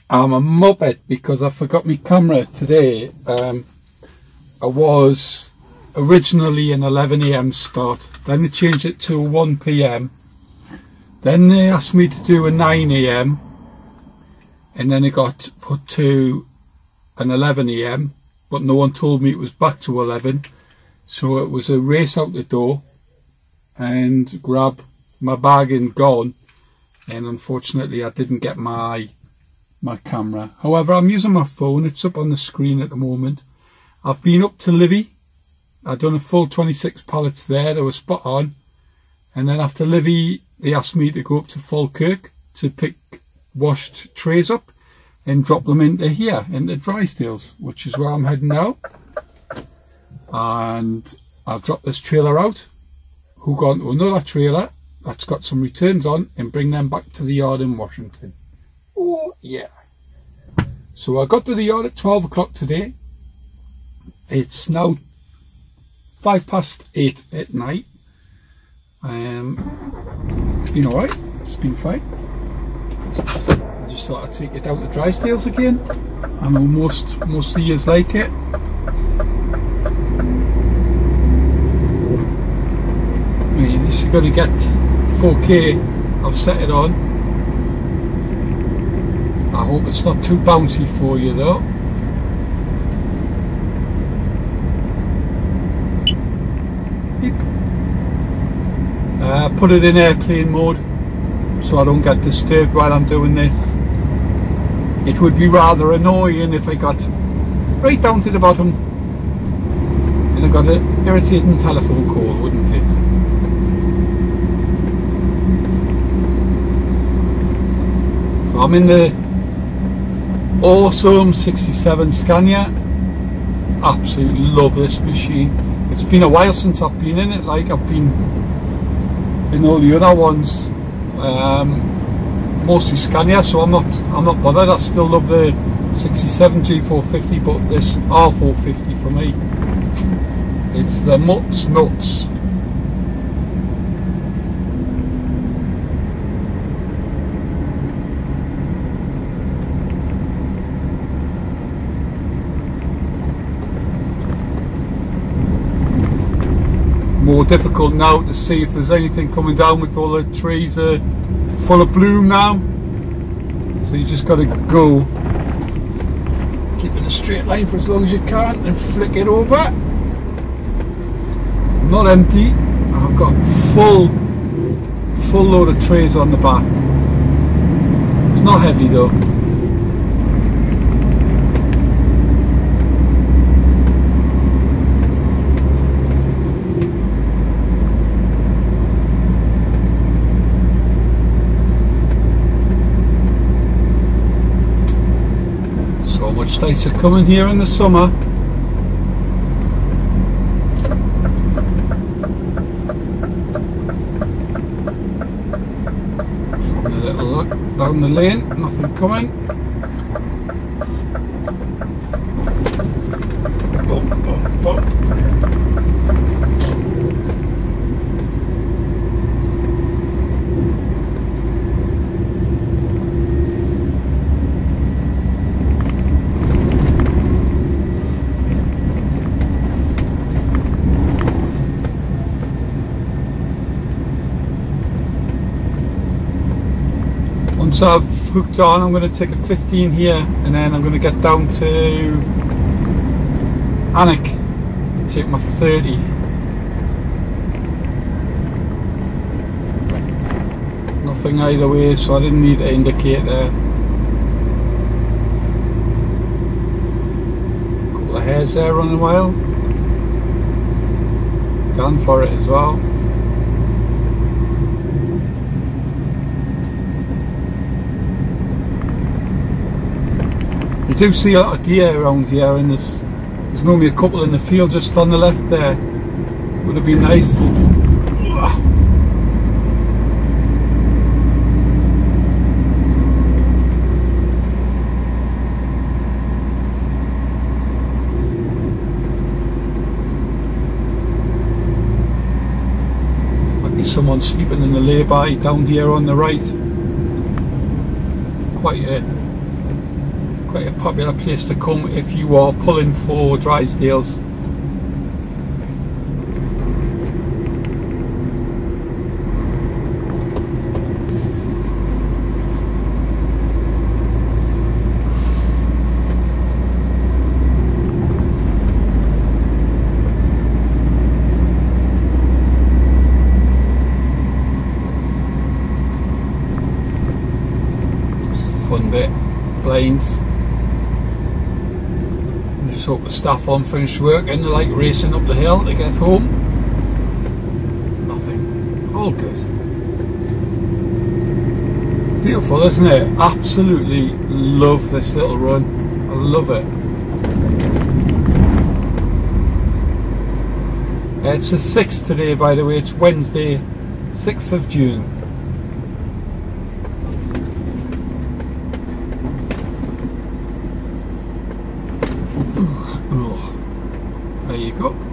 I'm a muppet because I forgot my camera today. I was originally an 11 AM start, then they changed it to 1 PM, then they asked me to do a 9 AM, and then it got put to an 11 AM, but no one told me it was back to 11, so it was a race out the door and grab my bag and gone, and unfortunately I didn't get my camera. However, I'm using my phone, it's up on the screen at the moment. I've been up to Livy, I've done a full 26 pallets there, they were spot on, and then after Livy they asked me to go up to Falkirk to pick washed trays up and drop them into here, into Drysdales, which is where I'm heading now. And I'll drop this trailer out, hook onto another trailer that's got some returns on, and bring them back to the yard in Washington. Oh yeah. So I got to the yard at 12 o'clock today. It's now 8:05 at night. Been alright, it's been fine. I just thought I'd take it down to Drysdales again. I know most of you like it. This is going to get 4K. I've set it on. I hope it's not too bouncy for you though. Beep. Put it in airplane mode so I don't get disturbed while I'm doing this. It would be rather annoying if I got right down to the bottom and I got an irritating telephone call, wouldn't it? I'm in the awesome 67 Scania. Absolutely love this machine. It's been a while since I've been in it, like I've been in all the other ones, mostly Scania, so I'm not bothered. I still love the 67 G450, but this R450 for me, it's the nuts. More difficult now to see if there's anything coming down with all the trees full of bloom now, so you just got to go, keep it in a straight line for as long as you can and flick it over. I'm not empty, I've got full load of trays on the back. It's not heavy though. Much nicer coming here in the summer. A little look down the lane, nothing coming. Bump, bump, bump. Once I've hooked on, I'm going to take a 15 here and then I'm going to get down to Alnwick and take my 30. Nothing either way, so I didn't need to indicate there. Couple of hares there running wild. Gone for it as well. You do see a lot of deer around here, and there's normally a couple in the field just on the left there. Would have been nice. Might be someone sleeping in the lay-by down here on the right. Quite a Quite a popular place to come if you are pulling for Drysdales. Fun bit, blinds. I just hope the staff on finished work and they're like racing up the hill to get home. Nothing, all good. Beautiful, isn't it? Absolutely love this little run. I love it. It's the 6th today, by the way. It's Wednesday, 6th of June. There you go.